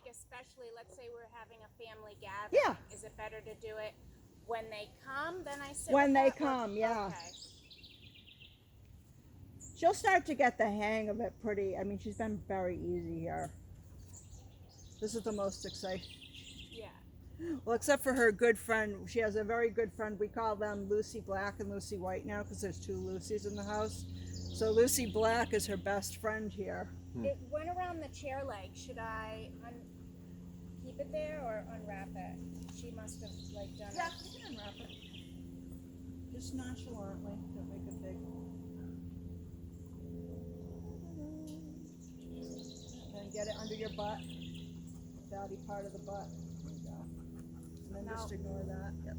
like especially, let's say we're having a family gathering. Yeah. Is it better to do it when they come? Then I sit. When with they that, or- come, yeah. Okay. She'll start to get the hang of it pretty. I mean, she's been very easy here. This is the most exciting. Yeah. Well, except for her good friend. She has a very good friend. We call them Lucy Black and Lucy White now because there's two Lucys in the house. So Lucy Black is her best friend here. It went around the chair leg. Should I keep it there or unwrap it? She must have like done Yeah, it. you can unwrap it. Just nonchalantly. Don't make it big. Then get it under your butt. The fatty part of the butt. There you go. And then just No. ignore that. Yep.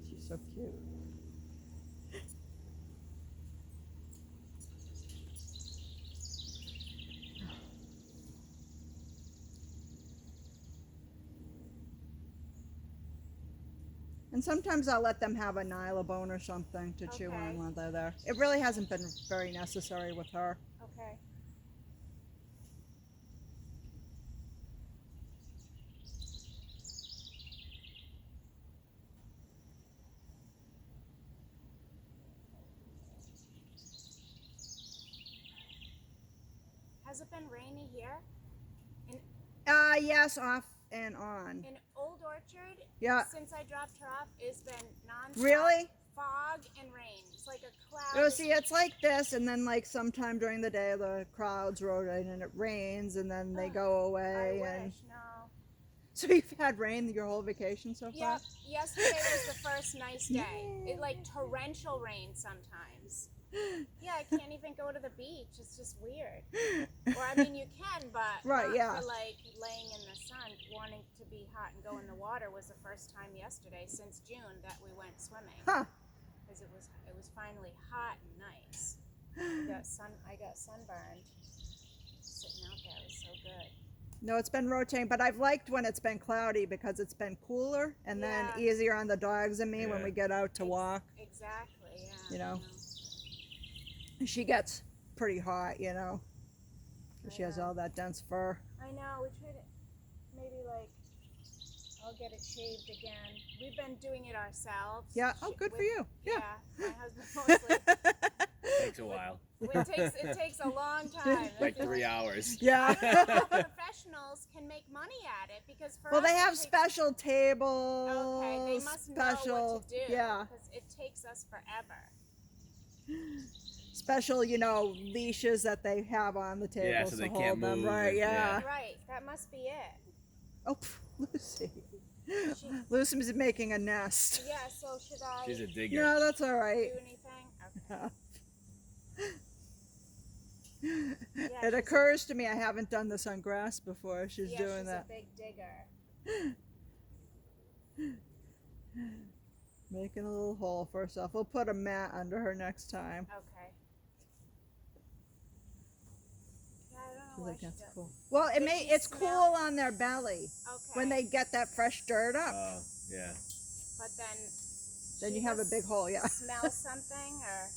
She's so cute. And sometimes I'll let them have a Nylabone or something to chew Okay. on while they're there. It really hasn't been very necessary with her. Okay. Has it been rainy here? Yes, off and on. In Old Orchard, Yeah. since I dropped her off, it's been non-stop Really? fog and rain. It's like a cloud. Oh, see, it's like this, and then like sometime during the day the clouds roll in and it rains, and then they go I away. wish, And no. so you've had rain your whole vacation so far? Yep, yesterday was the first nice day. Yay. It like torrential rain sometimes. Yeah, I can't even go to the beach. It's just weird. Or I mean, you can, but Right, not yeah. for like laying in the sun, wanting to be hot and go in the water was the first time yesterday since June that we went swimming. Huh. Because it was finally hot and nice. I got sunburned sitting out there. It was so good. No, it's been rotating, but I've liked when it's been cloudy because it's been cooler and then Yeah. easier on the dogs and me when Yeah. we get out to walk. Exactly. Yeah. You know. She gets pretty hot, you know. She has all that dense fur. I know. We tried it. Maybe like I'll get it shaved again. We've been doing it ourselves. Yeah. Oh, good for you. Yeah. Yeah. My husband mostly. Takes a while. It takes a long time. Like 3 hours. Yeah. Professionals can make money at it because for Well, us they it have takes- special tables. Okay, they must special, know what to do. Yeah. Because it takes us forever. Special, you know, leashes that they have on the table Yeah, so to they hold can't them. move Right? and- Yeah. Right. That must be it. Oh, Lucy. Lucy's making a nest. Yeah. So should I She's a digger. No, that's all do right. anything? Okay. Yeah, It she's a- occurs to me I haven't done this on grass before. She's Yeah, doing she's that. a big digger. Making a little hole for herself. We'll put a mat under her next time. Okay. Yeah, I don't know I why think she that's does. cool. Well, Does she it's smell? cool on their belly Okay. when they get that fresh dirt up. Oh, yeah. But then. Then she you have a must big hole, yeah. Smell something or.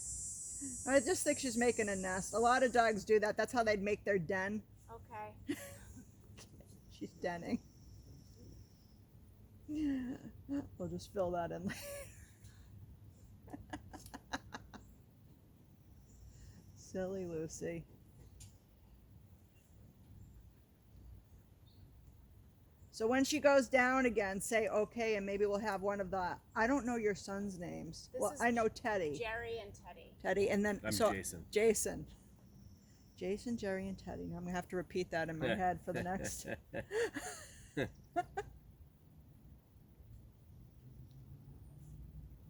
I just think she's making a nest. A lot of dogs do that. That's how they'd make their den. Okay. She's denning. We'll just fill that in later. Silly Lucy. So when she goes down again, say okay, and maybe we'll have one of the. I don't know your son's names. This Well, is I know Teddy. Jerry and Teddy. Teddy, and then I'm so Jason. Jason, Jerry, and Teddy. Now I'm gonna have to repeat that in my head for the next.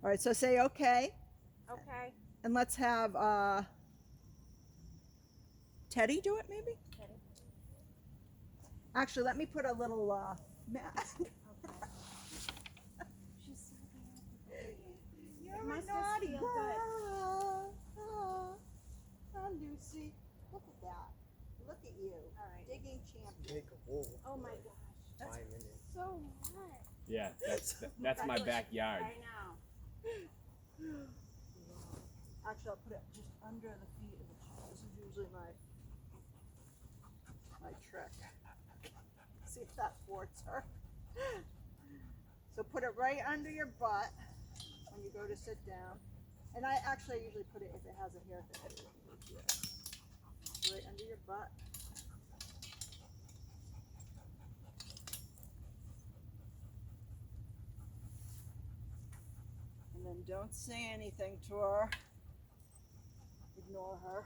All right, so say okay, Okay. and let's have Teddy do it, maybe. Teddy. Actually, let me put a little mat. She's so bad. You're It a must just naughty feel girl. Oh, Lucy, look at that. Look at you, All right. digging champion. Make a hole. Oh my gosh. 5 minutes. So hot. Yeah, that's my backyard. I know. Actually, I'll put it just under the feet. usually my trick. See if that thwarts her. So put it right under your butt when you go to sit down. And I actually usually put it if it has a hair right under your butt. And then don't say anything to her. Ignore her.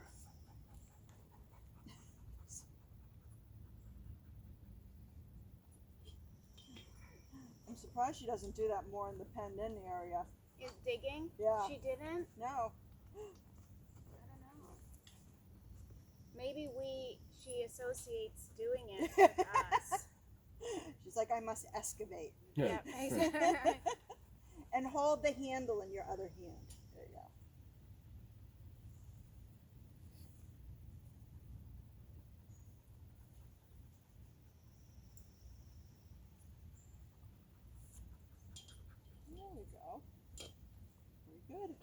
I'm surprised she doesn't do that more in the penned in area. Is digging? Yeah. She didn't? No. I don't know. Maybe she associates doing it with us. She's like, I must excavate. Yeah. And hold the handle in your other hand. There you go. There we go. Very good.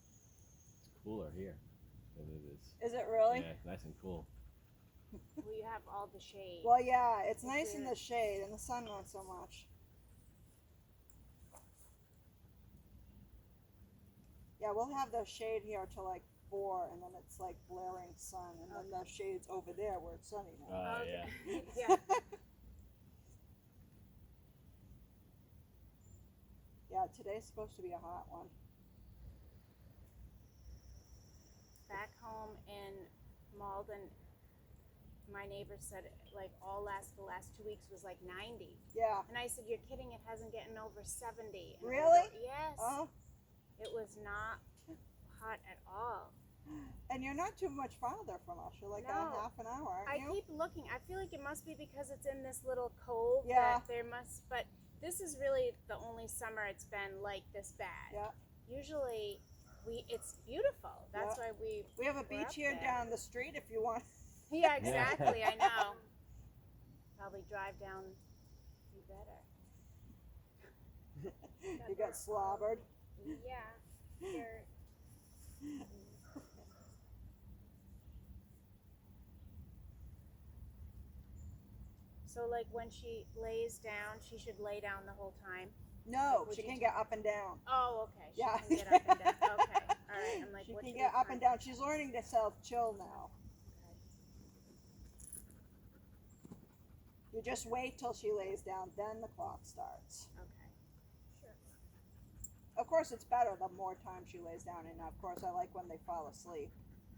It's cooler here than it is. Is it really? Yeah, nice and cool. We have all the shade. Well, yeah, it's nice in the shade, and the sun not so much. Yeah, we'll have the shade here till like 4, and then it's like blaring sun, and then the shade's over there where it's sunny now. Yeah. Yeah. Yeah, today's supposed to be a hot one. Back home in Malden, my neighbor said like the last 2 weeks was like 90. Yeah. And I said, you're kidding, it hasn't gotten over 70. And Really? Yes. Oh, It was not hot at all. and you're not too much farther from us. You're like No. a half an hour, aren't I you? keep looking. I feel like it must be because it's in this little cove Yeah. that there must, but this is really the only summer it's been like this bad. Yeah. Usually it's beautiful. That's why we We have a We're beach up here there. down the street if you want. Yeah, exactly. I know. Probably drive down be better. You got slobbered. Yeah. You're, so like when she lays down, she should lay down the whole time. No, Would she you can do- get up and down. Oh, okay. She Yeah. can get up and down. Okay. All right. I'm like, She what can should get we up and find? down. She's learning to self-chill now. You just wait till she lays down, then the clock starts. Okay. Sure. Of course, it's better the more time she lays down, and of course, I like when they fall asleep.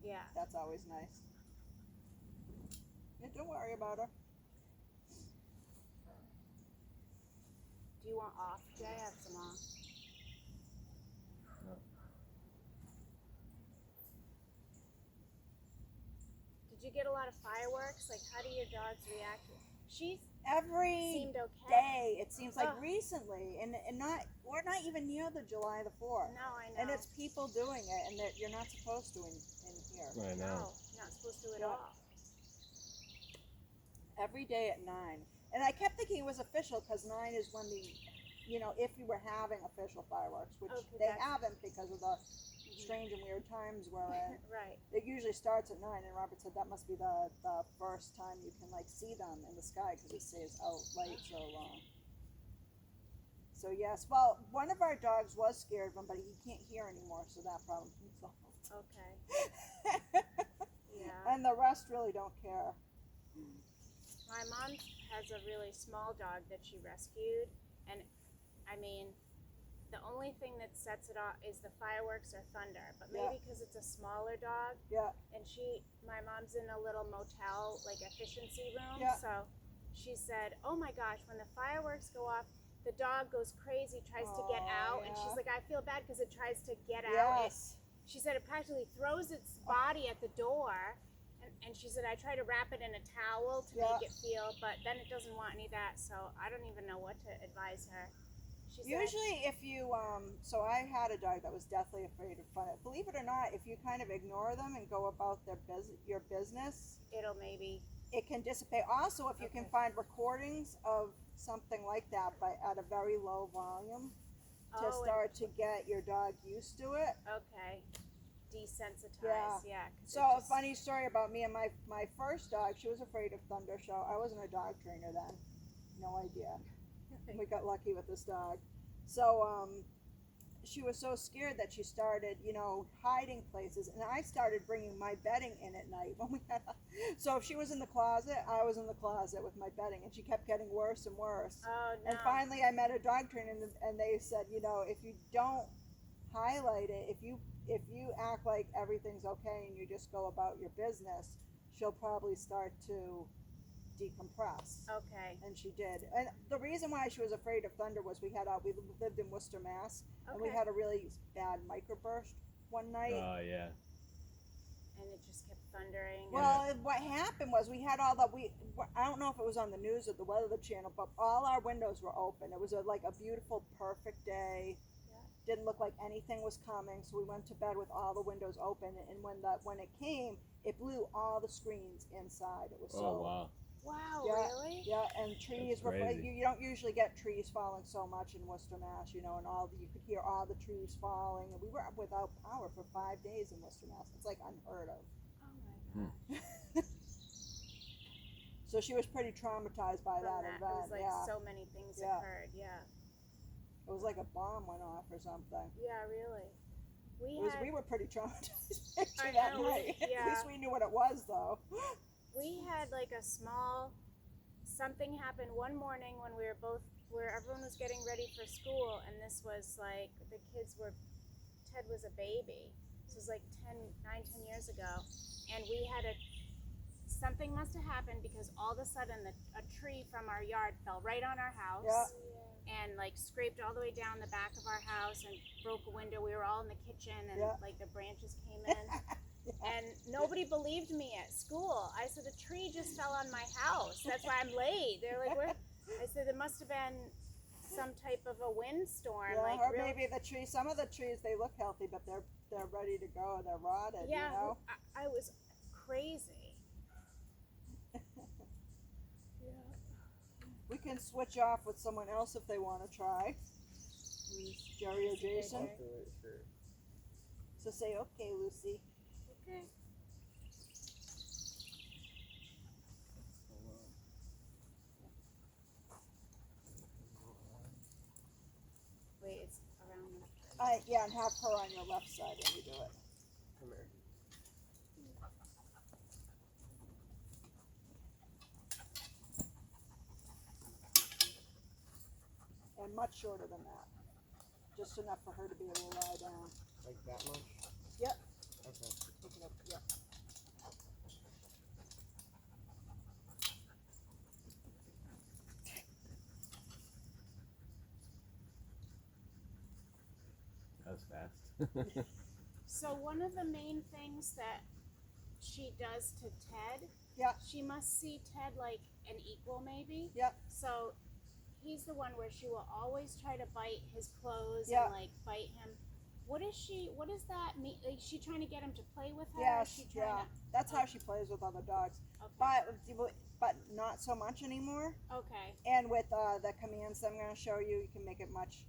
Yeah. That's always nice. Yeah, don't worry about her. Do you want off, Jay? I have some off. No. Did you get a lot of fireworks? Like, how do your dogs react? She Every seemed okay. day, it seems like Ugh. recently, and we're not even near the July the 4th. No, I know. And it's people doing it, and that you're not supposed to in here. I know. No, you're not supposed to at Yeah. all. Every day at 9. And I kept thinking it was official because 9 is when if you were having official fireworks, which Okay, they that's- haven't because of the strange and weird times we're in. Right. It usually starts at 9, and Robert said that must be the first time you can see them in the sky because it stays out light so long. So yes, well, one of our dogs was scared of them, but he can't hear anymore, so that problem's been solved. Okay. Yeah. And the rest really don't care. My mom has a really small dog that she rescued, and I mean, the only thing that sets it off is the fireworks or thunder. But maybe because it's a smaller dog, Yeah, and my mom's in a little motel, like efficiency room. Yeah. So she said, "Oh my gosh, when the fireworks go off, the dog goes crazy, tries to get Aw, out." And yeah. she's like, "I feel bad because it tries to get out." yes. She said it practically throws its body at the door. And she said, I try to wrap it in a towel to Yeah. make it feel, but then it doesn't want any of that. So I don't even know what to advise her. She said, Usually if you, so I had a dog that was deathly afraid of fun. Believe it or not, if you kind of ignore them and go about your business, it'll maybe it can dissipate. Also, if you can Okay. find recordings of something like that, but at a very low volume, to Oh, start to get your dog used to it. okay. Desensitized. Yeah. Yeah. 'Cause So it a just- funny story about me and my first dog. She was afraid of thunder. So I wasn't a dog trainer then. No idea. We got lucky with this dog. So she was so scared that she started, hiding places, and I started bringing my bedding in at night when we had. So if she was in the closet, I was in the closet with my bedding, and she kept getting worse and worse. Oh no. And finally, I met a dog trainer, and they said, if you don't highlight it, if you act like everything's okay and you just go about your business, she'll probably start to decompress. Okay. And she did. And the reason why she was afraid of thunder was we lived in Worcester, Mass, and we Okay. had a really bad microburst one night. Oh yeah. And it just kept thundering. and- Well, what happened was we had I don't know if it was on the news or the Weather Channel, but all our windows were open. It was like a beautiful, perfect day. Yeah. Didn't look like anything was coming, so we went to bed with all the windows open. And when it came, it blew all the screens inside. It was so Oh wow. Wow. Yeah. Really? yeah, and trees That's were. crazy. You don't usually get trees falling so much in Worcester, Mass. And you could hear all the trees falling. And we were without power for 5 days in Worcester, Mass. It's like unheard of. Oh my god. Hmm. So she was pretty traumatized by From that that, event. it was like yeah, so many things Yeah. occurred. Yeah. it was like a bomb went off or something. Yeah. Really. We were pretty traumatized picture I that know, night. At yeah. least we knew what it was, though. We had like a small something happened one morning when where everyone was getting ready for school, and this was like Ted was a baby. This was like 9-10 years ago, and something must have happened because all of a sudden a tree from our yard fell right on our house. Yeah. And like scraped all the way down the back of our house and broke a window. We were all in the kitchen, and Yeah. like the branches came in. And nobody believed me at school. I said, the tree just fell on my house. That's why I'm late. They're like, where? I said, it must have been some type of a windstorm. Yeah, like or real- maybe the trees. Some of the trees they look healthy, but they're ready to go. They're rotted. Yeah, You know. I was crazy. We can switch off with someone else if they want to try. Jerry or Jason. Sure. So say okay, Lucy. Okay. Wait, it's around the... Yeah, and have her on your left side when you do it. Come here. And much shorter than that. Just enough for her to be able to lie down. Like that much? Yep. Okay. Pick it up. Yep. That was fast. So one of the main things that she does to Ted, Yeah. she must see Ted like an equal maybe. Yep. So he's the one where she will always try to bite his clothes Yeah. and like bite him. What does that mean? Like, is she trying to get him to play with her? Yeah. Is she trying Yeah. That's how she plays with other dogs. to, okay. But not so much anymore. Okay. And with the commands I'm going to show you, you can make it much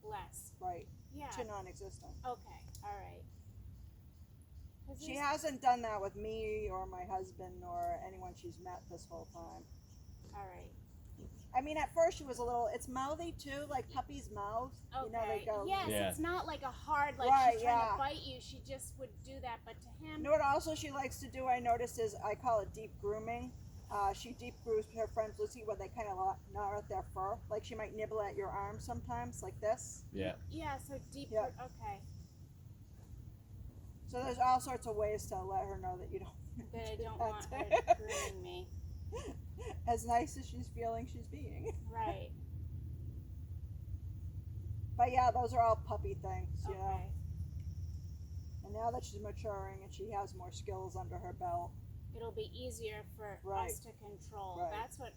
Less. right Yeah. to non-existent. Okay. All right. 'Cause She these- hasn't done that with me or my husband or anyone she's met this whole time. All right. I mean, at first she was it's mouthy too, like puppies' mouths. Okay. You know, they go. Yes, Yeah. it's not like a hard like Right, she's trying yeah. to bite you. She just would do that, but to him, You know what also she likes to do, I noticed, is I call it deep grooming. She deep grooms her friends Lucy where they kind of gnaw at their fur. Like she might nibble at your arm sometimes, like this. Yeah. yeah. So deep. Yeah. Okay. So there's all sorts of ways to let her know that you don't. That I do don't that want to her her. grooming me. As nice as she's feeling she's being. Right. But yeah, those are all puppy things, you know. Okay. And now that she's maturing and she has more skills under her belt. It'll be easier for Right. us to control. Right. That's what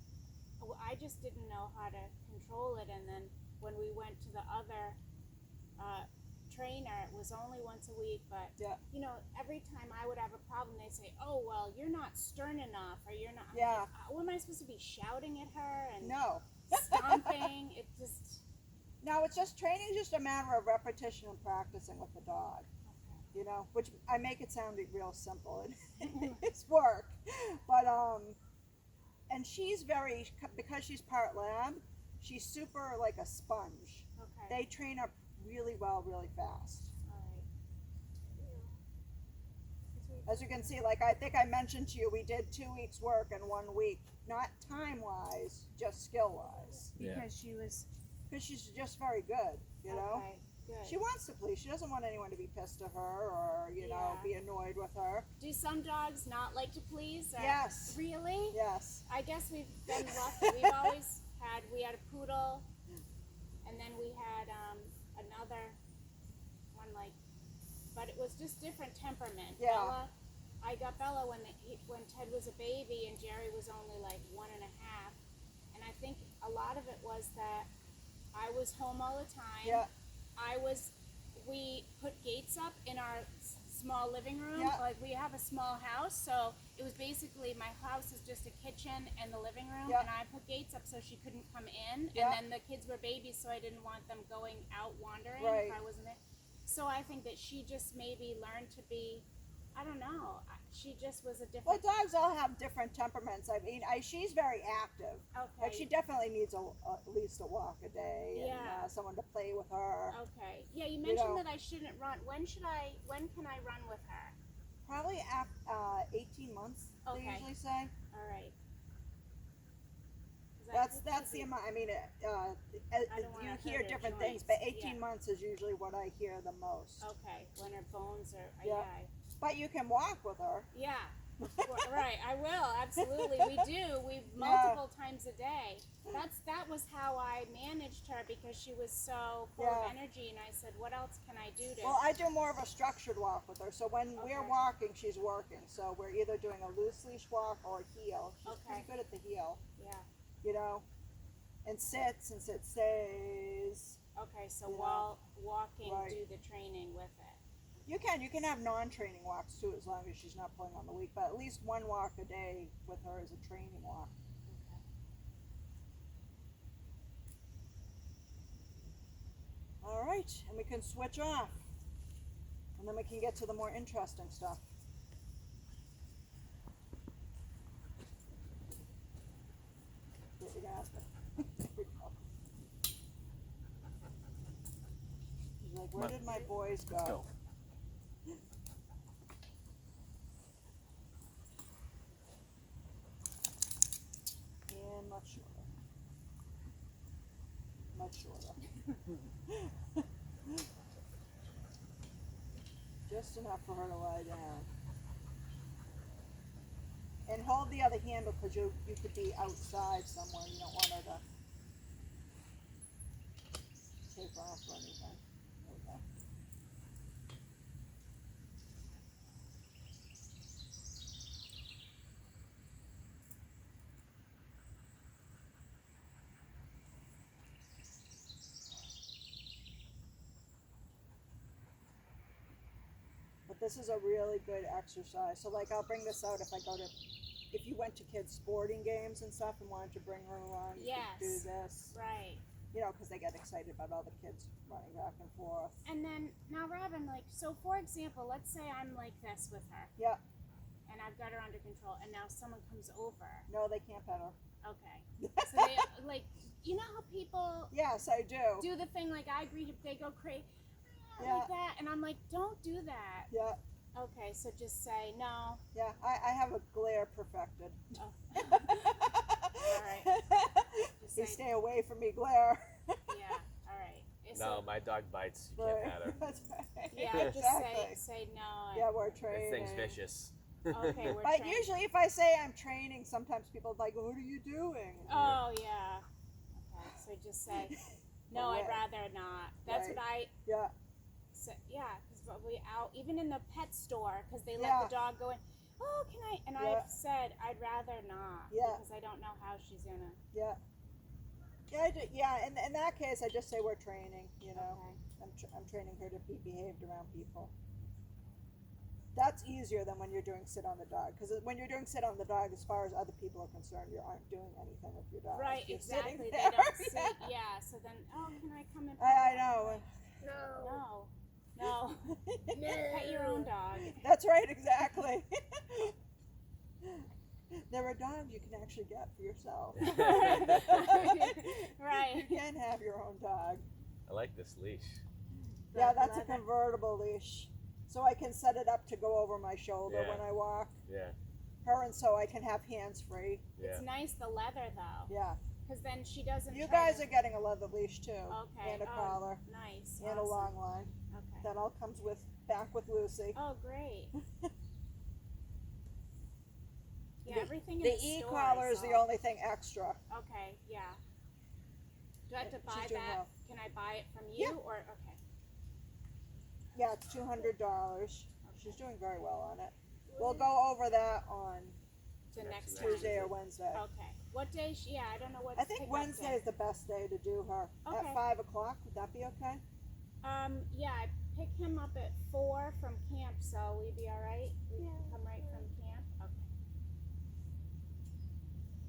I just didn't know how to control it, and then when we went to the other trainer. It was only once a week, but Yeah. you know, every time I would have a problem, they'd say, "Oh, well, you're not stern enough, or you're not." Yeah. What am I supposed to be shouting at her and No. stomping? It just. No, it's just training is just a matter of repetition and practicing with the dog. You know, which I make it sound real simple. It's work, but and she's very, because she's part lab, she's super like a sponge. Okay. They train up really well, really fast. All right. As you can see, like I think I mentioned to you, we did 2 weeks work in 1 week, not time wise, just skill wise, Yeah. Because she was. because she's just very good. You know. Okay. Good. She wants to please. She doesn't want anyone to be pissed at her or, you know, Yeah. be annoyed with her. Do some dogs not like to please? Or Yes. Really? Yes. I guess we've been lucky. We had a poodle, and then we had another one but it was just different temperament. Yeah. Bella, I got Bella when Ted was a baby and Jerry was only like 1.5, and I think a lot of it was that I was home all the time. Yeah. We put gates up in our small living room. Yeah. Like we have a small house, so it was basically my house is just a kitchen and the living room, Yeah. and I put gates up so she couldn't come in. Yeah. And then the kids were babies, so I didn't want them going out wandering Right. if I wasn't there. So I think that she just maybe learned to be, I don't know. She just was a Well, different. dogs all have different temperaments. I mean, she's very active. Okay. Like she definitely needs at least a walk a day and Yeah. someone to play with her. Okay. Yeah, you mentioned know. that I shouldn't run. When can I run with her? Probably after 18 months. They Okay. usually say. All right. 'Cause I That's think that's she'd the be- amount. I mean, I don't wanna you hurt hear her different things, joints. but 18 Yeah. months is usually what I hear the most. Okay, when her bones are. Yeah. Yeah. But you can walk with her. Yeah. Right. I will absolutely. We do. We multiple times a day. That was how I managed her because she was so full Yeah. of energy, and I said, "What else can I do to?" Well, I do more of a structured walk with her. So when we're Okay. walking, she's working. So we're either doing a loose leash walk or a heel. She's Okay. pretty good at the heel, Yeah. you know, and sits and sit stays. Okay. So Yeah. while walking, Right. do the training with it. You can have non-training walks too, as long as she's not pulling on the week. But at least one walk a day with her is a training walk. Okay. All right, and we can switch off, and then we can get to the more interesting stuff. You're gonna have to- There we go. She's like, where on. did my boys go? Let's go. And much shorter. Much shorter. Just enough for her to lie down. And hold the other handle because you could be outside somewhere. You don't want her to take off or anything. There we go. But this is a really good exercise. So like I'll bring this out if you went to kids' sporting games and stuff and wanted to bring her along, you could do Yes. this. Right. You know, because they get excited about all the kids running back and forth. And then now, Robin, so for example, let's say I'm like this with her. Yeah. And I've got her under control, and now someone comes over. No, they can't pet her. Okay. So they you know how people Yes, I do. do the thing like I agree to, they go crazy Yeah. like that, and I'm like, don't do that. Yeah, Okay, so just say no. yeah. I have a glare perfected. Oh. Alright. Just You say, stay away from me, glare. yeah. All right. No, my dog bites. You can't pat her. That's right. Yeah, just exactly. say no. Yeah, we're This training. thing's vicious. Okay, we're But training. usually, if I say I'm training, sometimes people are like, "What are you doing?" Oh yeah. Okay, so just say no. Away. I'd rather not. That's Right. what I Yeah, say. Yeah, because we out even in the pet store because they let Yeah. the dog go in. Oh, can I? And Yeah. I've said I'd rather not Yeah. because I don't know how she's gonna. yeah. Yeah, in that case, I just say we're training, you know. Okay. I'm training her to be behaved around people. That's easier than when you're doing sit on the dog. Because when you're doing sit on the dog, as far as other people are concerned, you aren't doing anything with your dog. Right, You're exactly. sitting They there. don't see. Yeah. So then, oh, can I come and? I know. No. No. Pet your own dog. That's right, exactly. There are dogs you can actually get for yourself. Right. You can have your own dog. I like this leash. Yeah, that's a leather. convertible leash. So I can set it up to go over my shoulder Yeah. when I walk. Yeah. Her, and so I can have hands free. Yeah. It's nice the leather though, Yeah. because then she doesn't. You try guys to- are getting a leather leash too. Okay. And a Oh, collar. Nice. And a Awesome. long line. Okay. That all comes back with Lucy. Oh, great. Yeah, everything in The the store. e-collar is the only thing extra. Okay, yeah. Do I have to She's buy doing that? well. Can I buy it from you Yeah. or okay? Yeah, it's $200. She's doing very well on it. We'll go over that on To next Next time. Tuesday or Wednesday. Okay. What day? Yeah, I don't know what. I think Wednesday is the best day to do her. Okay. At 5 o'clock, would that be okay? Yeah, I pick him up at 4 from camp, so will you be all right? We come right from camp. Okay.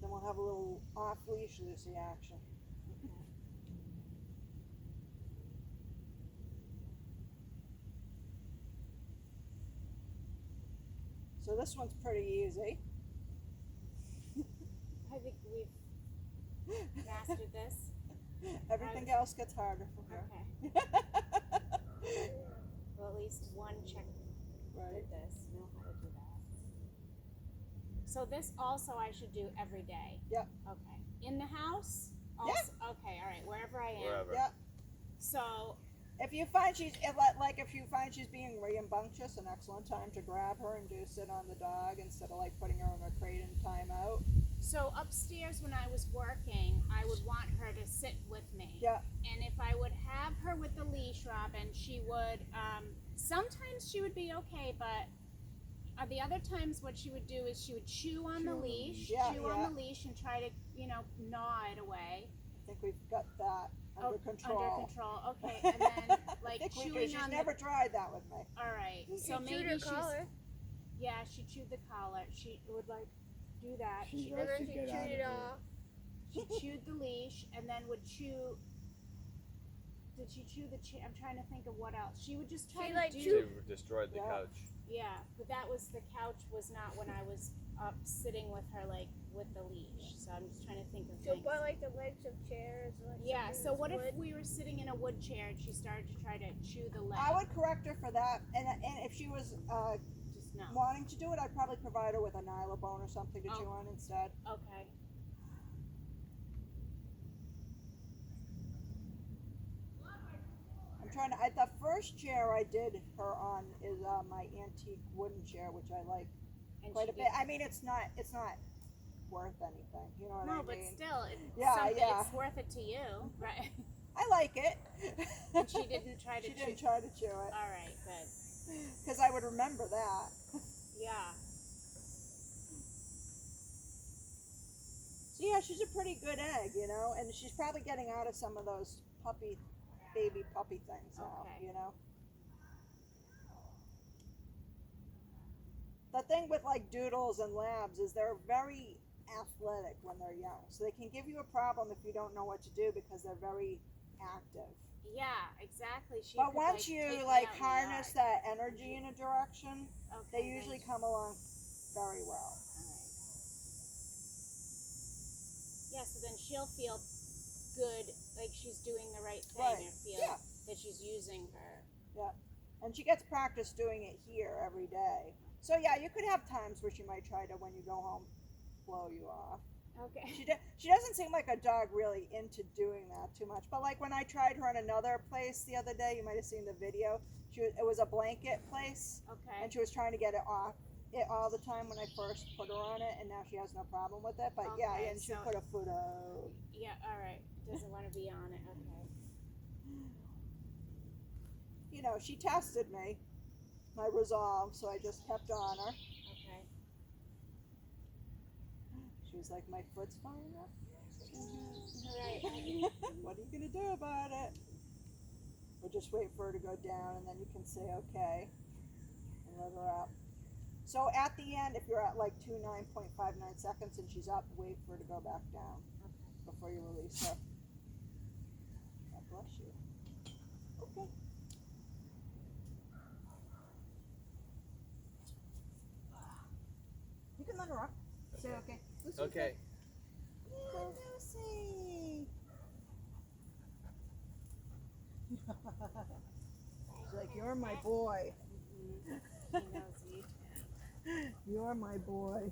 Then we'll have a little off-leash Lucy action. So this one's pretty easy. I think we've mastered this. Everything else gets harder for her. Okay. Well, at least one check Right. did this. Know how to do that. So this also I should do every day. Yep. Okay. In the house. Also, Okay. All right. Wherever I am. Wherever. Yeah. So If you find she's being rambunctious, an excellent time to grab her and do sit on the dog instead of like putting her in a crate and time out. So upstairs when I was working, I would want her to sit with me. Yeah. And if I would have her with the leash, Robin, she would, sometimes she would be okay, but the other times what she would do is she would chew on the leash, Yeah, chew on the leash and try to, gnaw it away. I think we've got that under control. Under control, okay. And then, I like, think we do. chewing She's on never tried that with me. All right. So She chewed maybe her she's, collar. yeah, she chewed the collar. She would, like, do that. She's She And right then to she get chewed out it of off. She chewed the leash and then would chew. Did she chew the chair? I'm trying to think of what else. She would just try She, to like, do. She chewed- destroyed the Yeah. couch. Yeah, but that was the couch was not when I was up sitting with her like with the leash. So I'm just trying to think of So, things. but like the legs of chairs. Like Yeah. something So that's what if wood. we were sitting in a wood chair and she started to try to chew the leg? I would correct her for that, and if she was just no. wanting to do it, I'd probably provide her with a nylabone or something to Oh. chew on instead. Okay. I'm trying to. The first chair I did her on is my antique wooden chair, which I like And quite she a bit. I mean, it's not worth anything. You know what No, I but mean? still, Yeah, yeah. it's worth it to you, right? I like it. And she didn't try to She chew. didn't try to chew it All right, good. because I would remember that. Yeah. So yeah, she's a pretty good egg, you know, and she's probably getting out of some of those baby puppy things now, Okay. you know. The thing with like doodles and labs is they're very athletic when they're young, so they can give you a problem if you don't know what to do because they're very active. Yeah, exactly. She But could, once take you me like out in the harness yard. that energy in a direction, Okay, they usually then- come along very well. Alright. Yeah, so then she'll feel good, like she's doing the right thing, Right. or feel Yeah. that she's using her. And she gets practice doing it here every day. So yeah, you could have times where she might try to, when you go home, blow you off. Okay. She doesn't seem like a dog really into doing that too much. But like when I tried her in another place the other day, you might have seen the video. It was a blanket place, Okay. and she was trying to get it off it all the time when I first put her on it, and now she has no problem with it. But yeah, Okay, and she so- put a foot out. Yeah, alright. Doesn't want to be on it. Okay. You know, she tested me, my resolve, so I just kept on her. Okay. She was like, my foot's fine enough. Right. What are you gonna do about it? Or just wait for her to go down and then you can say okay and let her up. So at the end, if you're at like 29.59 seconds and she's up, wait for her to go back down before you release her. God bless you. Okay. You can let her up. Say okay. Lucy, Okay. Yeah, Lucy. She's like, you're my boy. He knows you. You're my boy.